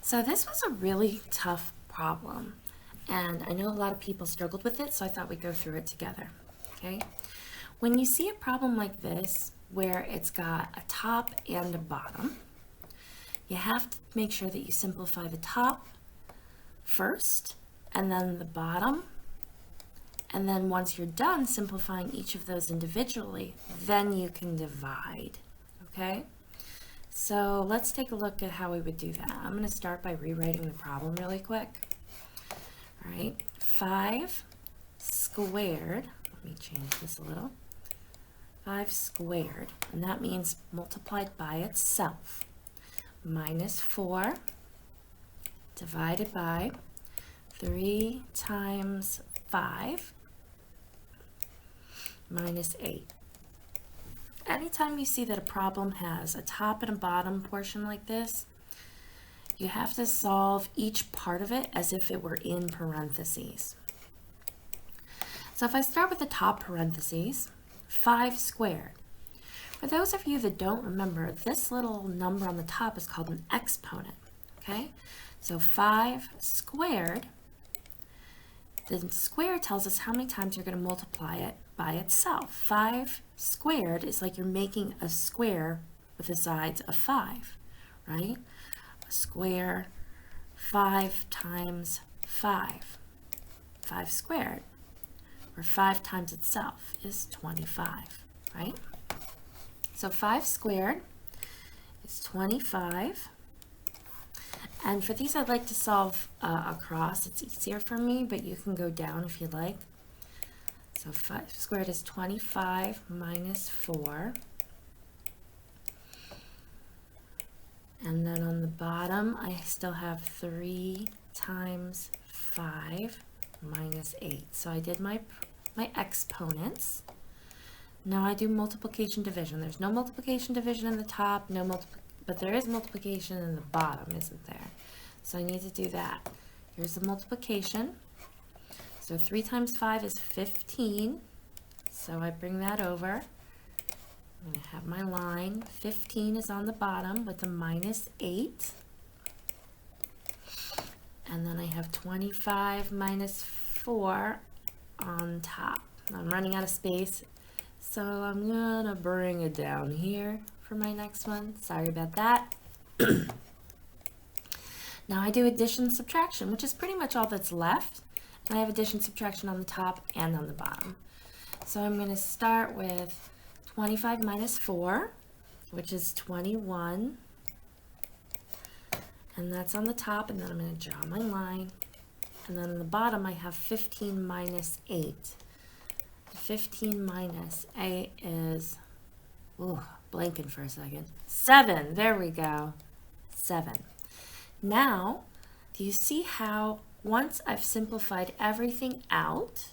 So this was a really tough problem, and I know a lot of people struggled with it, so I thought we'd go through it together, okay? When you see a problem like this, where it's got a top and a bottom, you have to make sure that you simplify the top first, and then the bottom, and then once you're done simplifying each of those individually, then you can divide, okay? So let's take a look at how we would do that. I'm going to start by rewriting the problem really quick. All right, 5 squared, let me change this a little, 5 squared, and that means multiplied by itself, minus 4 divided by 3 times 5 minus 8. Anytime you see that a problem has a top and a bottom portion like this, you have to solve each part of it as if it were in parentheses. So if I start with the top parentheses, 5 squared. For those of you that don't remember, this little number on the top is called an exponent, okay? So 5 squared, the square tells us how many times you're going to multiply it by itself. 5 squared is like you're making a square with the sides of 5, right? A square, 5 times 5. 5 squared, or 5 times itself, is 25, right? So 5 squared is 25. And for these, I'd like to solve across. It's easier for me, but you can go down if you like. So 5 squared is 25 minus 4. And then on the bottom, I still have 3 times 5 minus 8. So I did my exponents. Now I do multiplication division. There's no multiplication division in the top, but there is multiplication in the bottom, isn't there? So I need to do that. Here's the multiplication. So 3 times 5 is 15. So I bring that over. I'm going to have my line. 15 is on the bottom with a minus 8. And then I have 25 minus 4 on top. I'm running out of space, so I'm going to bring it down here for my next one. Sorry about that. Now I do addition subtraction, which is pretty much all that's left. And I have addition subtraction on the top and on the bottom. So I'm going to start with 25 minus 4, which is 21. And that's on the top, and then I'm going to draw my line. And then on the bottom I have 15 minus 8. 15 minus 8 is, blanking for a second, 7. There we go, 7. Now, do you see how once I've simplified everything out,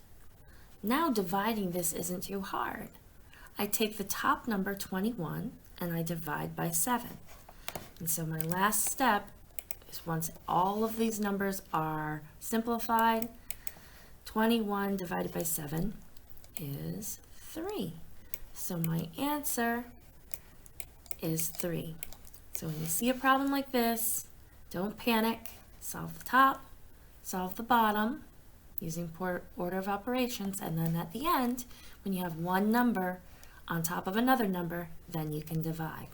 now dividing this isn't too hard. I take the top number 21 and I divide by 7. And so my last step is, once all of these numbers are simplified, 21 divided by 7 is 3. So my answer is 3. So when you see a problem like this, don't panic. Solve the top, solve the bottom using order of operations, and then at the end, when you have one number on top of another number, then you can divide.